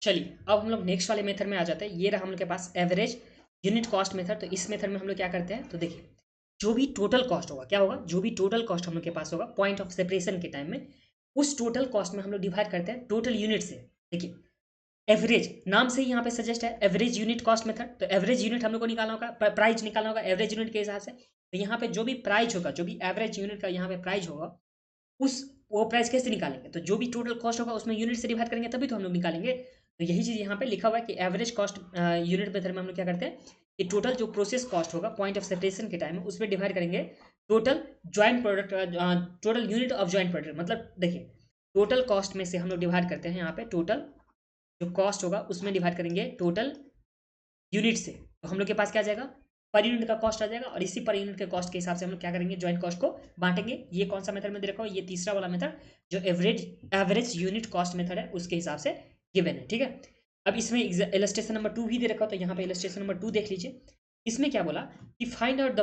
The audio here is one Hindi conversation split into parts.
चलिए अब हम लोग नेक्स्ट वाले मेथड में आ जाते हैं। ये रहा हम लोग के पास एवरेज यूनिट कॉस्ट मेथड। तो इस मेथड में हम लोग क्या करते हैं, तो देखिए जो भी टोटल कॉस्ट होगा, क्या होगा, जो भी टोटल कॉस्ट हम लोग के पास होगा पॉइंट ऑफ सेपरेशन के टाइम में, उस टोटल कॉस्ट में हम लोग डिवाइड करते हैं टोटल यूनिट से। देखिए एवरेज नाम से ही यहाँ पे सजेस्ट है एवरेज यूनिट कॉस्ट मेथड। तो एवरेज यूनिट हम लोग को निकालना होगा, प्राइस निकालना होगा एवरेज यूनिट के हिसाब से। तो यहाँ पे जो भी प्राइस होगा, जो भी एवरेज यूनिट का यहाँ पे प्राइस होगा, उस वो प्राइस कैसे निकालेंगे, तो जो भी टोटल कॉस्ट होगा उसमें यूनिट से डिवाइड करेंगे तभी तो हम लोग निकालेंगे। तो यही चीज़ यहाँ पे लिखा हुआ है कि एवरेज कॉस्ट यूनिट मेथड में हम लोग क्या करते हैं कि टोटल जो प्रोसेस कॉस्ट होगा पॉइंट ऑफ सेपरेशन के टाइम में उसमें डिवाइड करेंगे total joint product, total unit of joint product. मतलब देखिए टोटल कॉस्ट में से हम लोग डिवाइड करते हैं यहाँ पे टोटल जो कॉस्ट होगा उसमें डिवाइड करेंगे टोटल यूनिट से। तो हम लोग के पास क्या आ जाएगा, पर यूनिट का कॉस्ट आ जाएगा, और इसी पर यूनिट के कॉस्ट के हिसाब से हम लोग क्या करेंगे, ज्वाइंट कॉस्ट को बांटेंगे। ये कौन सा मेथड में दे रखा हो, ये तीसरा वाला मेथड जो एवरेज यूनिट कॉस्ट मेथड है उसके हिसाब से गिवन है। ठीक है, अब इसमें इलस्ट्रेशन नंबर 2 भी दे रखा हो, तो यहाँ पे इलस्ट्रेशन नंबर 2 देख लीजिए। इसमें क्या बोला कि find out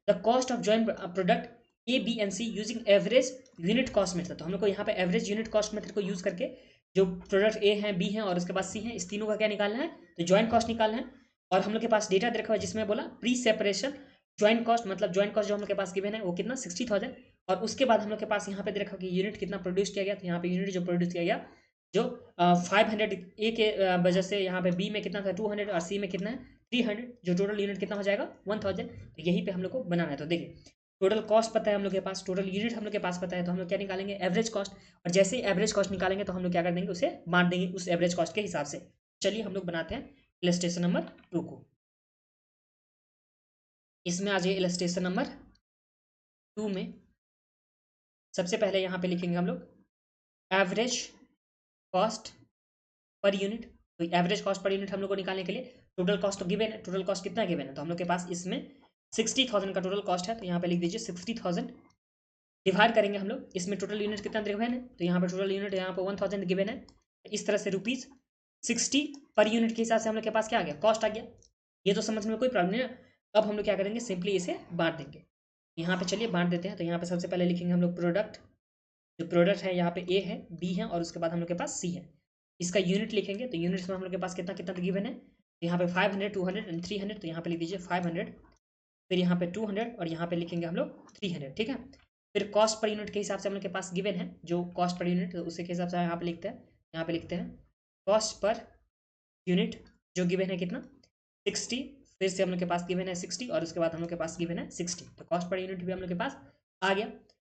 the cost of joint product A B and C using average unit cost method. तो हम लोग को यहाँ पे एवरेज यूनिट कॉस्ट मेथड को यूज करके जो प्रोडक्ट ए है, बी है और उसके बाद सी है, इस तीनों का क्या निकालना है, तो ज्वाइंट कॉस्ट निकालना है। और हम लोग के पास डेटा दे रखा हुआ है जिसमें बोला प्री सेपरेशन ज्वाइंट कॉस्ट, मतलब ज्वाइंट कॉस्ट जो हम लोग के पास गिवन है वो कितना 60,000। और उसके बाद हम लोग के पास यहाँ पे दे रखा है कि यूनिट कितना प्रोड्यूस किया गया, तो यहाँ पे यूनिट जो प्रोड्यूस किया गया जो 500 ए के वजह से, यहाँ पे बी में कितना था 200 और सी में कितना है 300, जो टोटल यूनिट कितना हो जाएगा 1000। तो यही पे हम लोग को बनाना है। तो देखिए टोटल कॉस्ट पता है हम लोग के पास, टोटल यूनिट हम लोग के पास पता है, तो हम लोग क्या निकालेंगे, एवरेज कॉस्ट। और जैसे ही एवरेज कॉस्ट निकालेंगे तो हम लोग क्या कर देंगे, उसे बांट देंगे उस एवरेज कॉस्ट के हिसाब से। चलिए हम लोग बनाते हैं इलस्ट्रेशन नंबर 2 को। इसमें आ जाइए इलस्ट्रेशन नंबर 2 में सबसे पहले यहाँ पे लिखेंगे हम लोग एवरेज कॉस्ट पर यूनिट। तो एवरेज कॉस्ट पर यूनिट हम लोग को निकालने के लिए टोटल कॉस्ट तो गिवन है, टोटल कॉस्ट कितना गिवन है, तो हम लोग के पास इसमें 60,000 का टोटल कॉस्ट है। तो यहाँ पे लिख दीजिए 60,000 डिवाइड करेंगे हम लोग, इसमें टोटल यूनिट कितना गिवन है, तो यहाँ पे टोटल यूनिट यहाँ पे 1000 गिवन है। इस तरह से रुपीज़ 60 पर यूनिट के हिसाब से हम लोग के पास क्या आ गया, कॉस्ट आ गया। ये तो समझने में कोई प्रॉब्लम नहीं है। अब हम लोग क्या करेंगे, सिंपली इसे बांट देंगे। यहाँ पे चलिए बांट देते हैं। तो यहाँ पे सबसे पहले लिखेंगे हम लोग प्रोडक्ट, जो प्रोडक्ट है यहाँ पे ए है, बी है और उसके बाद हम लोग के पास सी है। इसका यूनिट लिखेंगे, तो यूनिट्स में हम लोग के पास कितना कितना गिवन है, तो यहाँ पे 500, 200 एंड 300। तो यहाँ पे लिख दीजिए 500, फिर यहाँ पे 200 और यहाँ पे लिखेंगे हम लोग 300। ठीक है, फिर कॉस्ट पर यूनिट के हिसाब से हम लोग के पास गिवन है जो कॉस्ट पर यूनिट, तो उसी के हिसाब से यहाँ पे लिखते हैं, यहाँ पे लिखते हैं कॉस्ट पर यूनिट जो गिवन है कितना 60। फिर से हम लोग के पास गिवन है 60 और उसके बाद हम लोग के पास गिवन है 60। तो कॉस्ट पर यूनिट भी हम लोग के पास आ गया।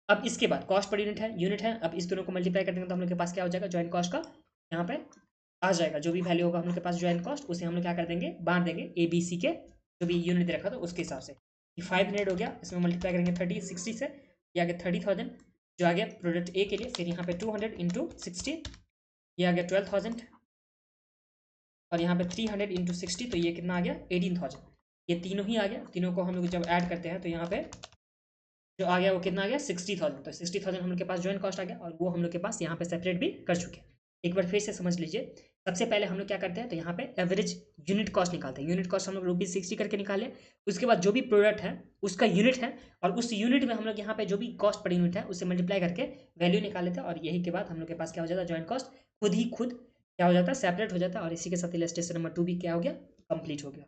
अब इसके बाद कॉस्ट पर यूनिट है, अब इस दोनों को मल्टीप्लाई कर देंगे तो हम लोग के पास क्या हो जाएगा, ज्वाइंट कॉस्ट का यहाँ पे आ जाएगा। जो भी वैल्यू होगा हम लोग के पास ज्वाइंट कॉस्ट, उसे हम लोग क्या कर देंगे, बांट देंगे ए बी सी के जो भी यूनिट दे रखा था उसके हिसाब से। ये 500 हो गया, इसमें मल्टीप्लाई करेंगे 60 से, ये आ गया 30,000 जो आ गया प्रोडक्ट ए के लिए। फिर यहाँ पे 200 इंटू 60, ये आ गया 12,000 और यहाँ पे 300 इंटू 60, तो ये कितना आ गया 18,000। ये तीनों ही आ गया, तीनों को हम लोग जब ऐड करते हैं तो यहाँ पे जो आ गया वो कितना आ गया 60,000। तो 60,000 हम लोग के पास ज्वाइंट कॉस्ट आ गया और वो हम लोग के पास यहाँ पे सेपरेट भी कर चुके हैं। एक बार फिर से समझ लीजिए, सबसे पहले हम लोग क्या करते हैं, तो यहाँ पे एवरेज यूनिट कॉस्ट निकालते हैं। यूनिट कॉस्ट हम लोग ₹60 करके निकाले। उसके बाद जो भी प्रोडक्ट है उसका यूनिट है, और उस यूनिट में हम लोग यहाँ पे जो भी कॉस्ट पर यूनिट है उससे मल्टीप्लाई करके वैल्यू निकाल लेते हैं। और यही के बाद हम लोग के पास क्या हो जाता है, ज्वाइंट कॉस्ट खुद क्या हो जाता है, सेपरेट हो जाता है। और इसी के साथ इलस्ट्रेशन नंबर 2 भी क्या हो गया, कंप्लीट हो गया।